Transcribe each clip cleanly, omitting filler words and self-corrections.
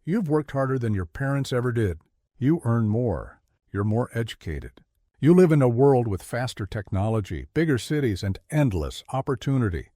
You've worked harder than your parents ever did. You earn more. You're more educated. You live in a world with faster technology, bigger cities, and endless opportunity.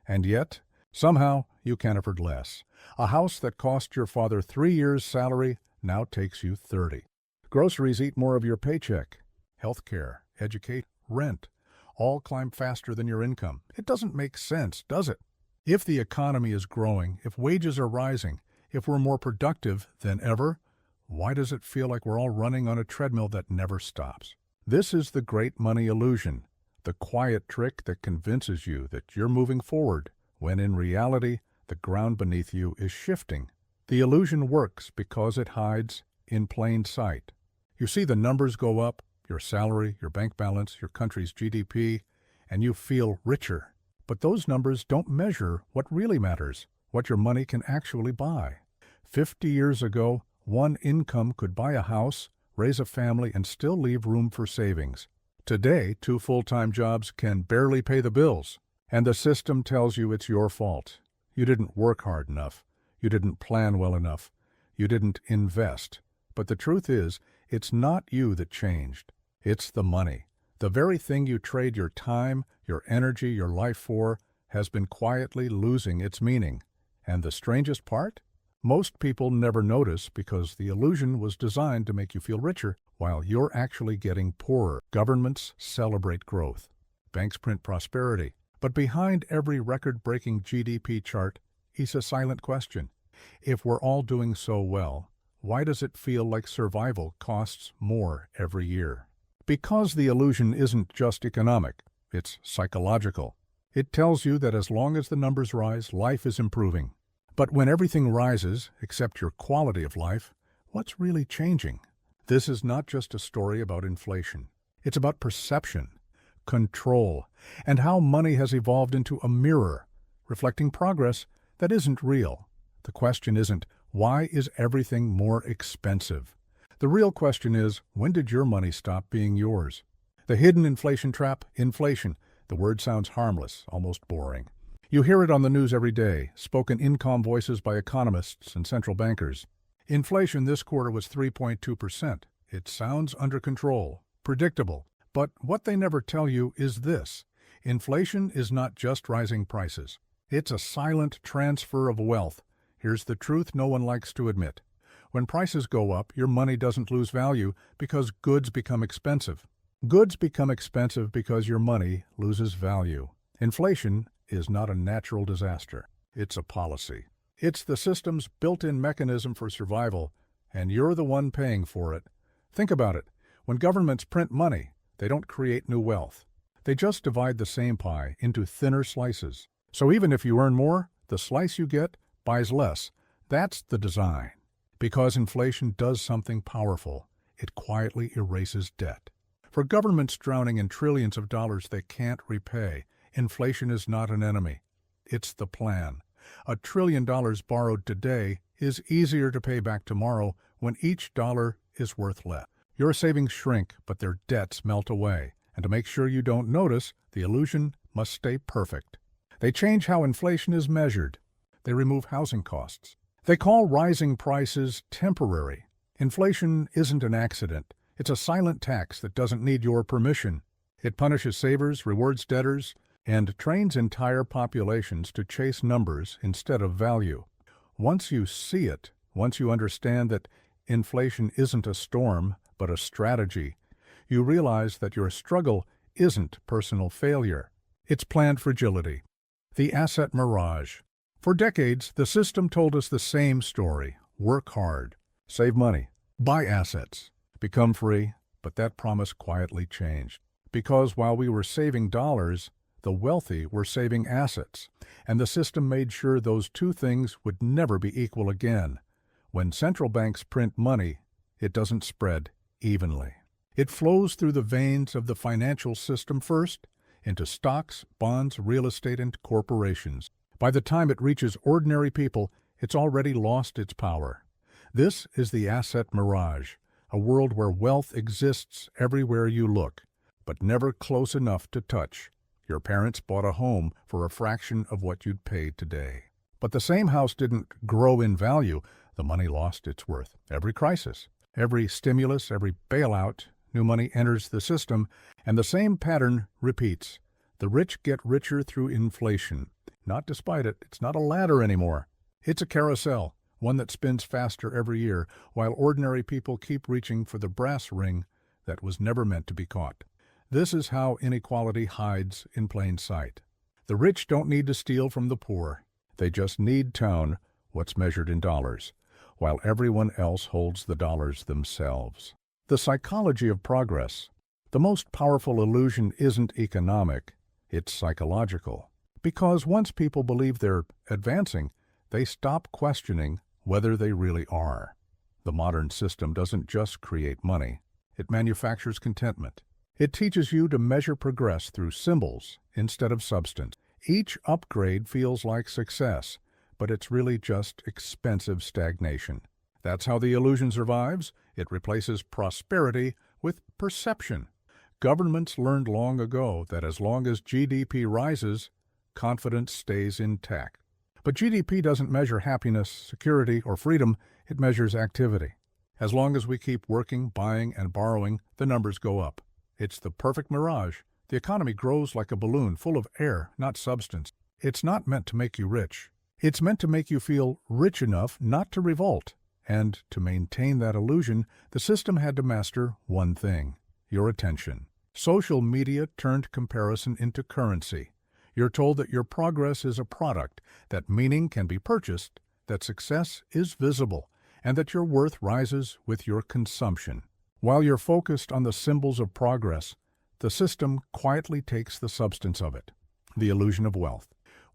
And yet, somehow, you can afford less. A house that cost your father 3 years' salary now takes you 30. Groceries eat more of your paycheck. Healthcare, education, rent, all climb faster than your income. It doesn't make sense, does it? If the economy is growing, if wages are rising, if we're more productive than ever, why does it feel like we're all running on a treadmill that never stops? This is the great money illusion, the quiet trick that convinces you that you're moving forward, when in reality, the ground beneath you is shifting. The illusion works because it hides in plain sight. You see the numbers go up, your salary, your bank balance, your country's GDP, and you feel richer. But those numbers don't measure what really matters, what your money can actually buy. 50 years ago, one income could buy a house, raise a family, and still leave room for savings. Today, 2 full-time jobs can barely pay the bills, and the system tells you it's your fault. You didn't work hard enough. You didn't plan well enough. You didn't invest. But the truth is, it's not you that changed. It's the money. The very thing you trade your time, your energy, your life for has been quietly losing its meaning. And the strangest part? Most people never notice because the illusion was designed to make you feel richer while you're actually getting poorer. Governments celebrate growth. Banks print prosperity. But behind every record-breaking GDP chart is a silent question. If we're all doing so well, why does it feel like survival costs more every year? Because the illusion isn't just economic, it's psychological. It tells you that as long as the numbers rise, life is improving. But when everything rises, except your quality of life, what's really changing? This is not just a story about inflation. It's about perception, control, and how money has evolved into a mirror, reflecting progress that isn't real. The question isn't, why is everything more expensive? The real question is, when did your money stop being yours? The hidden inflation trap, inflation. The word sounds harmless, almost boring. You hear it on the news every day, spoken in calm voices by economists and central bankers. Inflation this quarter was 3.2%. It sounds under control, predictable. But what they never tell you is this. Inflation is not just rising prices. It's a silent transfer of wealth. Here's the truth no one likes to admit. When prices go up, your money doesn't lose value because goods become expensive. Goods become expensive because your money loses value. Inflation is not a natural disaster. It's a policy. It's the system's built-in mechanism for survival, and you're the one paying for it. Think about it. When governments print money, they don't create new wealth. They just divide the same pie into thinner slices. So even if you earn more, the slice you get buys less. That's the design. Because inflation does something powerful. It quietly erases debt. For governments drowning in trillions of dollars they can't repay, inflation is not an enemy. It's the plan. $1 trillion borrowed today is easier to pay back tomorrow when each dollar is worth less. Your savings shrink, but their debts melt away. And to make sure you don't notice, the illusion must stay perfect. They change how inflation is measured. They remove housing costs. They call rising prices temporary. Inflation isn't an accident. It's a silent tax that doesn't need your permission. It punishes savers, rewards debtors, and trains entire populations to chase numbers instead of value. Once you see it, once you understand that inflation isn't a storm, but a strategy, you realize that your struggle isn't personal failure. It's planned fragility. The asset mirage. For decades, the system told us the same story. Work hard, save money, buy assets, become free, but that promise quietly changed. Because while we were saving dollars, the wealthy were saving assets, and the system made sure those two things would never be equal again. When central banks print money, it doesn't spread evenly. It flows through the veins of the financial system first, into stocks, bonds, real estate, and corporations. By the time it reaches ordinary people, it's already lost its power. This is the asset mirage, a world where wealth exists everywhere you look, but never close enough to touch. Your parents bought a home for a fraction of what you'd pay today. But the same house didn't grow in value. The money lost its worth. Every crisis, every stimulus, every bailout, new money enters the system, and the same pattern repeats. The rich get richer through inflation. Not despite it. It's not a ladder anymore. It's a carousel, one that spins faster every year, while ordinary people keep reaching for the brass ring that was never meant to be caught. This is how inequality hides in plain sight. The rich don't need to steal from the poor. They just need to own what's measured in dollars, while everyone else holds the dollars themselves. The psychology of progress. The most powerful illusion isn't economic, it's psychological. Because once people believe they're advancing, they stop questioning whether they really are. The modern system doesn't just create money, it manufactures contentment. It teaches you to measure progress through symbols instead of substance. Each upgrade feels like success, but it's really just expensive stagnation. That's how the illusion survives. It replaces prosperity with perception. Governments learned long ago that as long as GDP rises, confidence stays intact. But GDP doesn't measure happiness, security, or freedom. It measures activity. As long as we keep working, buying, and borrowing, the numbers go up. It's the perfect mirage. The economy grows like a balloon, full of air, not substance. It's not meant to make you rich. It's meant to make you feel rich enough not to revolt. And to maintain that illusion, the system had to master one thing: your attention. Social media turned comparison into currency. You're told that your progress is a product, that meaning can be purchased, that success is visible, and that your worth rises with your consumption. While you're focused on the symbols of progress, the system quietly takes the substance of it, the illusion of wealth.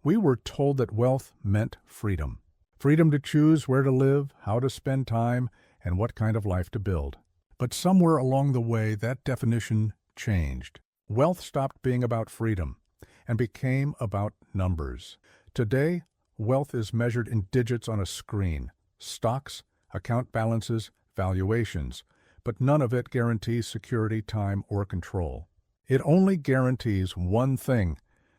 We were told that wealth meant freedom. Freedom to choose where to live, how to spend time, and what kind of life to build. But somewhere along the way, that definition changed. Wealth stopped being about freedom and became about numbers. Today, wealth is measured in digits on a screen: stocks, account balances, valuations. But none of it guarantees security, time, or control. It only guarantees one thing: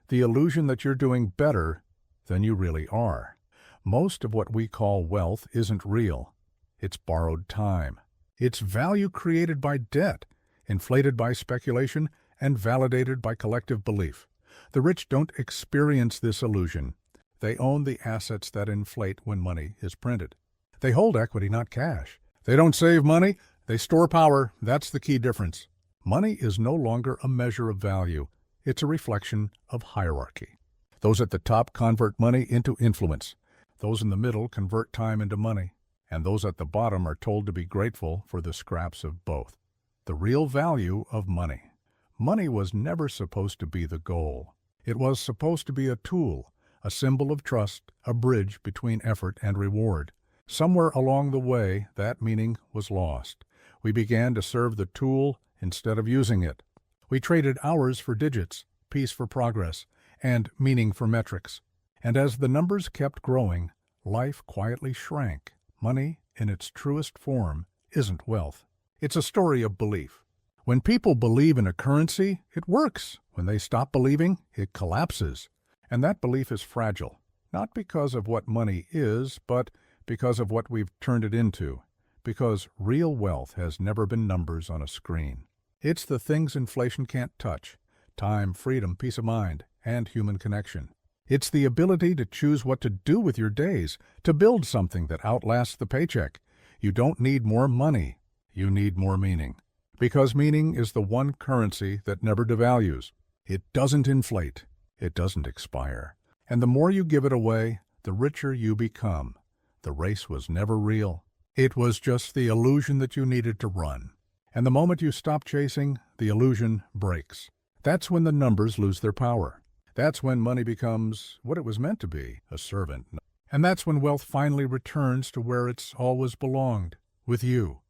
the illusion that you're doing better than you really are. Most of what we call wealth isn't real. It's borrowed time. It's value created by debt, inflated by speculation, and validated by collective belief. The rich don't experience this illusion. They own the assets that inflate when money is printed. They hold equity, not cash. They don't save money. They store power. That's the key difference. Money is no longer a measure of value. It's a reflection of hierarchy. Those at the top convert money into influence. Those in the middle convert time into money. And those at the bottom are told to be grateful for the scraps of both. The real value of money. Money was never supposed to be the goal. It was supposed to be a tool, a symbol of trust, a bridge between effort and reward. Somewhere along the way, that meaning was lost. We began to serve the tool instead of using it. We traded hours for digits, peace for progress, and meaning for metrics. And as the numbers kept growing, life quietly shrank. Money, in its truest form, isn't wealth. It's a story of belief. When people believe in a currency, it works. When they stop believing, it collapses. And that belief is fragile, not because of what money is, but because of what we've turned it into. Because real wealth has never been numbers on a screen. It's the things inflation can't touch: time, freedom, peace of mind, and human connection. It's the ability to choose what to do with your days, to build something that outlasts the paycheck. You don't need more money. You need more meaning. Because meaning is the one currency that never devalues. It doesn't inflate. It doesn't expire. And the more you give it away, the richer you become. The race was never real. It was just the illusion that you needed to run. And the moment you stop chasing, the illusion breaks. That's when the numbers lose their power. That's when money becomes what it was meant to be, a servant. And that's when wealth finally returns to where it's always belonged, with you.